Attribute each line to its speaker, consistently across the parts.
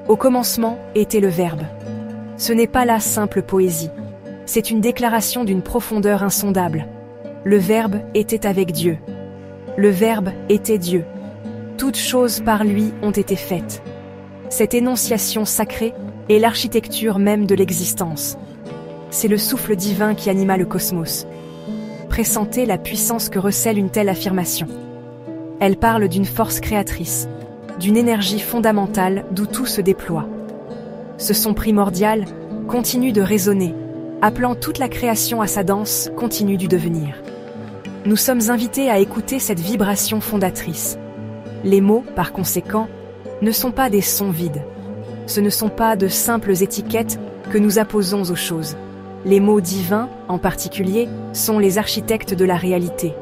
Speaker 1: Au commencement était le Verbe. Ce n'est pas la simple poésie. C'est une déclaration d'une profondeur insondable. Le Verbe était avec Dieu. Le Verbe était Dieu. Toutes choses par lui ont été faites. Cette énonciation sacrée est l'architecture même de l'existence. C'est le souffle divin qui anima le cosmos. Pressentez la puissance que recèle une telle affirmation. Elle parle d'une force créatrice, d'une énergie fondamentale d'où tout se déploie. Ce son primordial continue de résonner, appelant toute la création à sa danse continue du devenir. Nous sommes invités à écouter cette vibration fondatrice. Les mots, par conséquent, ne sont pas des sons vides. Ce ne sont pas de simples étiquettes que nous apposons aux choses. Les mots divins, en particulier, sont les architectes de la réalité.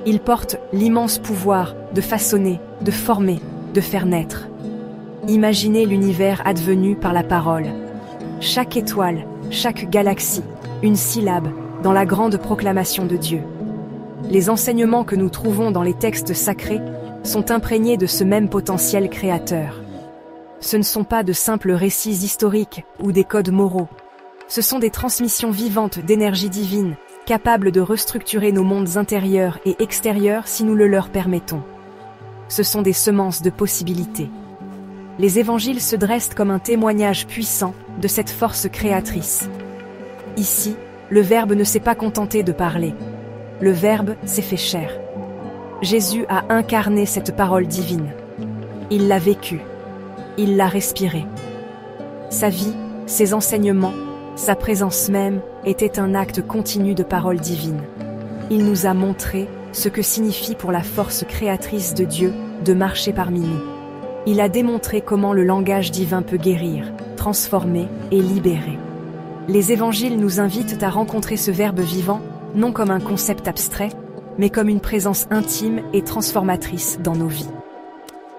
Speaker 1: Ils portent l'immense pouvoir de façonner, de former, de faire naître. Imaginez l'univers advenu par la parole. Chaque étoile, chaque galaxie, une syllabe dans la grande proclamation de Dieu. Les enseignements que nous trouvons dans les textes sacrés sont imprégnés de ce même potentiel créateur. Ce ne sont pas de simples récits historiques ou des codes moraux. Ce sont des transmissions vivantes d'énergie divine, capables de restructurer nos mondes intérieurs et extérieurs si nous le leur permettons. Ce sont des semences de possibilités. Les évangiles se dressent comme un témoignage puissant de cette force créatrice. Ici, le Verbe ne s'est pas contenté de parler. Le Verbe s'est fait chair. Jésus a incarné cette parole divine. Il l'a vécue. Il l'a respirée. Sa vie, ses enseignements, sa présence même était un acte continu de parole divine. Il nous a montré ce que signifie pour la force créatrice de Dieu de marcher parmi nous. Il a démontré comment le langage divin peut guérir, transformer et libérer. Les évangiles nous invitent à rencontrer ce Verbe vivant, non comme un concept abstrait, mais comme une présence intime et transformatrice dans nos vies.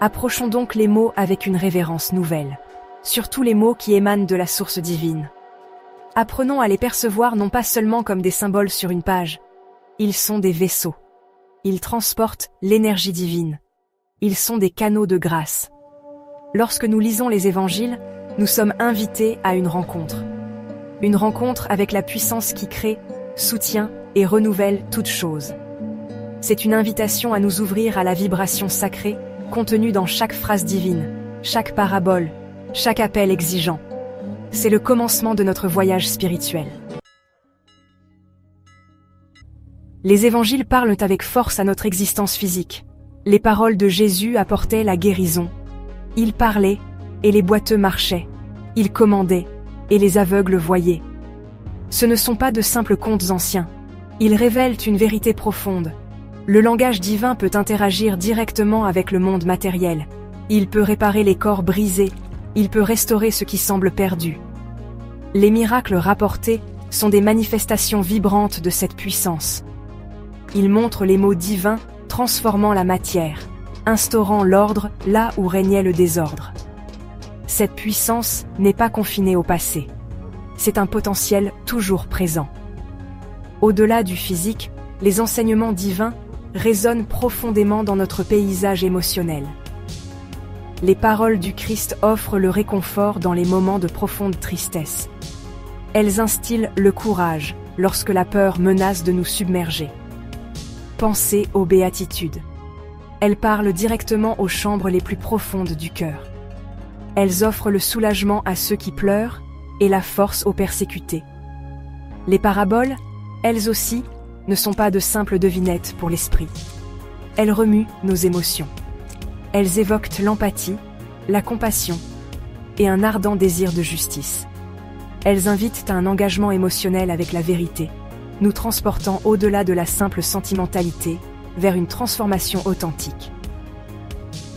Speaker 1: Approchons donc les mots avec une révérence nouvelle, surtout les mots qui émanent de la source divine. Apprenons à les percevoir non pas seulement comme des symboles sur une page, ils sont des vaisseaux. Ils transportent l'énergie divine. Ils sont des canaux de grâce. Lorsque nous lisons les évangiles, nous sommes invités à une rencontre. Une rencontre avec la puissance qui crée, soutient et renouvelle toutes choses. C'est une invitation à nous ouvrir à la vibration sacrée contenue dans chaque phrase divine, chaque parabole, chaque appel exigeant. C'est le commencement de notre voyage spirituel. Les évangiles parlent avec force à notre existence physique. Les paroles de Jésus apportaient la guérison. Il parlait, et les boiteux marchaient. Il commandait, et les aveugles voyaient. Ce ne sont pas de simples contes anciens. Ils révèlent une vérité profonde. Le langage divin peut interagir directement avec le monde matériel. Il peut réparer les corps brisés. Il peut restaurer ce qui semble perdu. Les miracles rapportés sont des manifestations vibrantes de cette puissance. Ils montrent les mots divins transformant la matière, instaurant l'ordre là où régnait le désordre. Cette puissance n'est pas confinée au passé. C'est un potentiel toujours présent. Au-delà du physique, les enseignements divins résonnent profondément dans notre paysage émotionnel. Les paroles du Christ offrent le réconfort dans les moments de profonde tristesse. Elles instillent le courage lorsque la peur menace de nous submerger. Pensez aux béatitudes. Elles parlent directement aux chambres les plus profondes du cœur. Elles offrent le soulagement à ceux qui pleurent et la force aux persécutés. Les paraboles, elles aussi, ne sont pas de simples devinettes pour l'esprit. Elles remuent nos émotions. Elles évoquent l'empathie, la compassion et un ardent désir de justice. Elles invitent à un engagement émotionnel avec la vérité, nous transportant au-delà de la simple sentimentalité vers une transformation authentique.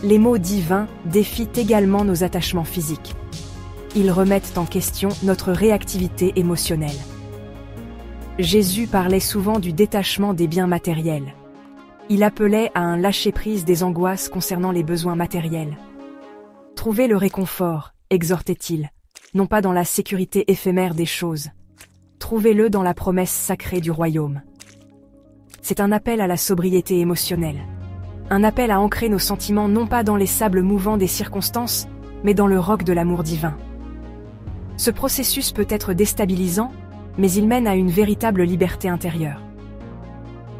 Speaker 1: Les mots divins défient également nos attachements physiques. Ils remettent en question notre réactivité émotionnelle. Jésus parlait souvent du détachement des biens matériels. Il appelait à un lâcher-prise des angoisses concernant les besoins matériels. Trouvez le réconfort, exhortait-il, non pas dans la sécurité éphémère des choses. Trouvez-le dans la promesse sacrée du royaume. C'est un appel à la sobriété émotionnelle. Un appel à ancrer nos sentiments non pas dans les sables mouvants des circonstances, mais dans le roc de l'amour divin. Ce processus peut être déstabilisant, mais il mène à une véritable liberté intérieure.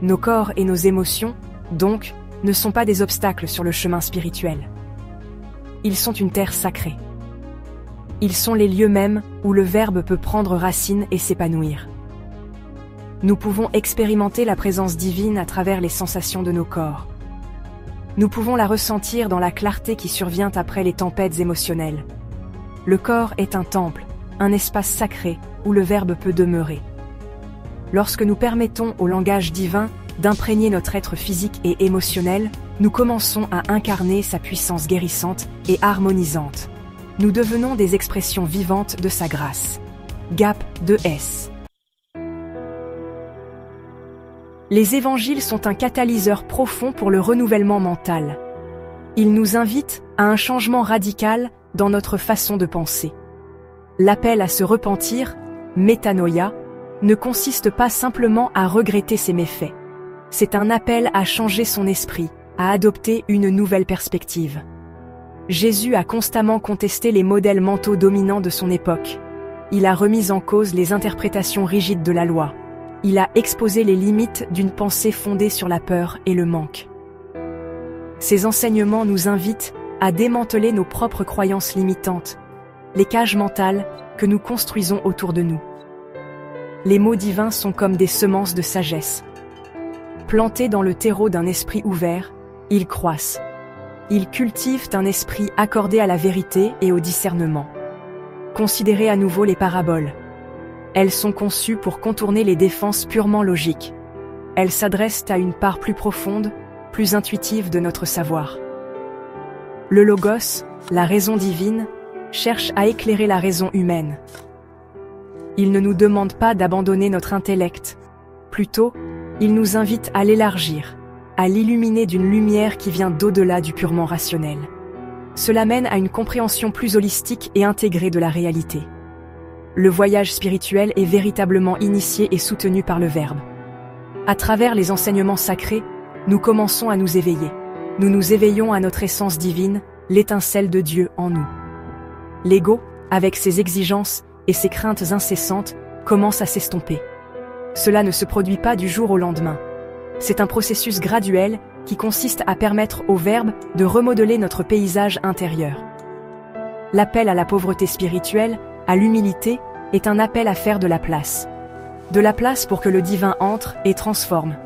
Speaker 1: Nos corps et nos émotions, donc, ne sont pas des obstacles sur le chemin spirituel. Ils sont une terre sacrée. Ils sont les lieux mêmes où le Verbe peut prendre racine et s'épanouir. Nous pouvons expérimenter la présence divine à travers les sensations de nos corps. Nous pouvons la ressentir dans la clarté qui survient après les tempêtes émotionnelles. Le corps est un temple, un espace sacré où le Verbe peut demeurer. Lorsque nous permettons au langage divin d'imprégner notre être physique et émotionnel, nous commençons à incarner sa puissance guérissante et harmonisante. Nous devenons des expressions vivantes de sa grâce. Gap 2S. Les évangiles sont un catalyseur profond pour le renouvellement mental. Ils nous invitent à un changement radical dans notre façon de penser. L'appel à se repentir, métanoïa, ne consiste pas simplement à regretter ses méfaits. C'est un appel à changer son esprit, à adopter une nouvelle perspective. Jésus a constamment contesté les modèles mentaux dominants de son époque. Il a remis en cause les interprétations rigides de la loi. Il a exposé les limites d'une pensée fondée sur la peur et le manque. Ces enseignements nous invitent à démanteler nos propres croyances limitantes, les cages mentales que nous construisons autour de nous. Les mots divins sont comme des semences de sagesse. Plantés dans le terreau d'un esprit ouvert, ils croissent. Ils cultivent un esprit accordé à la vérité et au discernement. Considérez à nouveau les paraboles. Elles sont conçues pour contourner les défenses purement logiques. Elles s'adressent à une part plus profonde, plus intuitive de notre savoir. Le Logos, la raison divine, cherche à éclairer la raison humaine. Il ne nous demande pas d'abandonner notre intellect. Plutôt, il nous invite à l'élargir, à l'illuminer d'une lumière qui vient d'au-delà du purement rationnel. Cela mène à une compréhension plus holistique et intégrée de la réalité. Le voyage spirituel est véritablement initié et soutenu par le Verbe. À travers les enseignements sacrés, nous commençons à nous éveiller. Nous nous éveillons à notre essence divine, l'étincelle de Dieu en nous. L'ego, avec ses exigences et ses craintes incessantes, commence à s'estomper. Cela ne se produit pas du jour au lendemain. C'est un processus graduel qui consiste à permettre au Verbe de remodeler notre paysage intérieur. L'appel à la pauvreté spirituelle, à l'humilité, est un appel à faire de la place. De la place pour que le divin entre et transforme.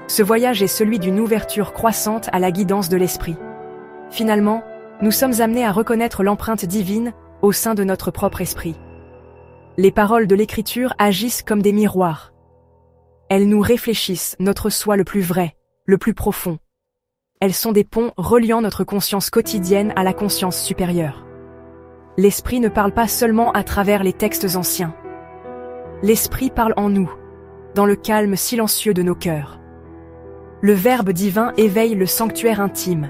Speaker 1: Ce voyage est celui d'une ouverture croissante à la guidance de l'esprit. Finalement, nous sommes amenés à reconnaître l'empreinte divine au sein de notre propre esprit. Les paroles de l'Écriture agissent comme des miroirs. Elles nous réfléchissent notre soi le plus vrai, le plus profond. Elles sont des ponts reliant notre conscience quotidienne à la conscience supérieure. L'Esprit ne parle pas seulement à travers les textes anciens. L'Esprit parle en nous, dans le calme silencieux de nos cœurs. Le Verbe divin éveille le sanctuaire intime.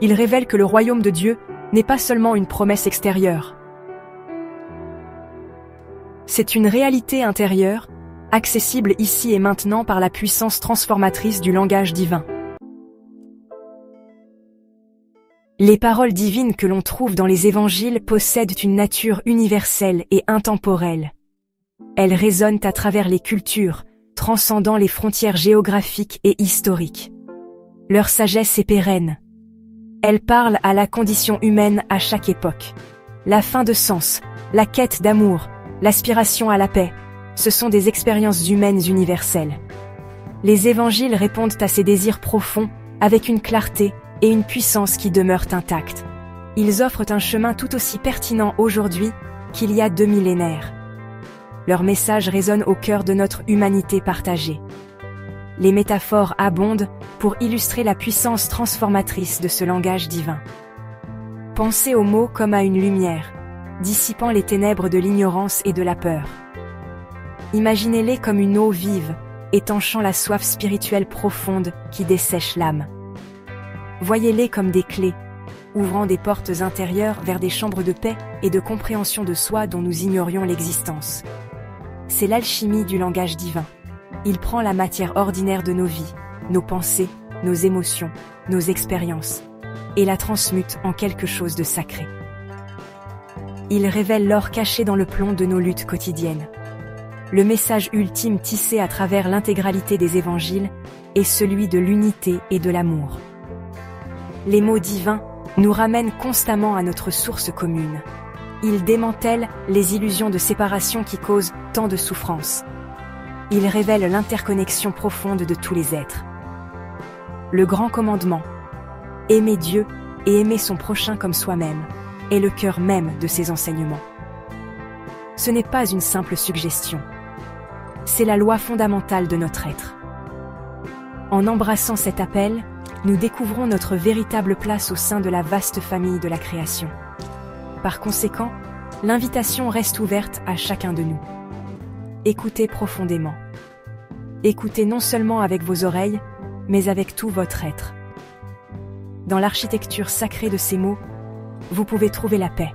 Speaker 1: Il révèle que le royaume de Dieu n'est pas seulement une promesse extérieure. C'est une réalité intérieure, accessible ici et maintenant par la puissance transformatrice du langage divin. Les paroles divines que l'on trouve dans les évangiles possèdent une nature universelle et intemporelle. Elles résonnent à travers les cultures, transcendant les frontières géographiques et historiques. Leur sagesse est pérenne. Elles parlent à la condition humaine à chaque époque. La fin de sens, la quête d'amour, l'aspiration à la paix, ce sont des expériences humaines universelles. Les évangiles répondent à ces désirs profonds avec une clarté et une puissance qui demeurent intactes. Ils offrent un chemin tout aussi pertinent aujourd'hui qu'il y a 2 millénaires. Leur message résonne au cœur de notre humanité partagée. Les métaphores abondent pour illustrer la puissance transformatrice de ce langage divin. Pensez aux mots comme à une lumière, dissipant les ténèbres de l'ignorance et de la peur. Imaginez-les comme une eau vive, étanchant la soif spirituelle profonde qui dessèche l'âme. Voyez-les comme des clés, ouvrant des portes intérieures vers des chambres de paix et de compréhension de soi dont nous ignorions l'existence. C'est l'alchimie du langage divin. Il prend la matière ordinaire de nos vies, nos pensées, nos émotions, nos expériences, et la transmute en quelque chose de sacré. Il révèle l'or caché dans le plomb de nos luttes quotidiennes. Le message ultime tissé à travers l'intégralité des évangiles est celui de l'unité et de l'amour. Les mots divins nous ramènent constamment à notre source commune. Ils démantèlent les illusions de séparation qui causent tant de souffrance. Ils révèlent l'interconnexion profonde de tous les êtres. Le grand commandement, aimer Dieu et aimer son prochain comme soi-même, est le cœur même de ces enseignements. Ce n'est pas une simple suggestion. C'est la loi fondamentale de notre être. En embrassant cet appel, nous découvrons notre véritable place au sein de la vaste famille de la création. Par conséquent, l'invitation reste ouverte à chacun de nous. Écoutez profondément. Écoutez non seulement avec vos oreilles, mais avec tout votre être. Dans l'architecture sacrée de ces mots, vous pouvez trouver la paix.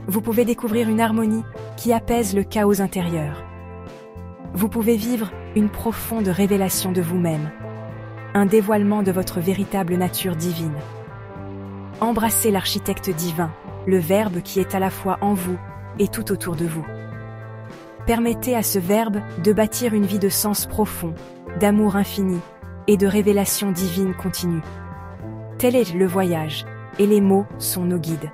Speaker 1: Vous pouvez découvrir une harmonie qui apaise le chaos intérieur. Vous pouvez vivre une profonde révélation de vous-même, un dévoilement de votre véritable nature divine. Embrassez l'architecte divin, le Verbe qui est à la fois en vous et tout autour de vous. Permettez à ce Verbe de bâtir une vie de sens profond, d'amour infini et de révélation divine continue. Tel est le voyage, et les mots sont nos guides.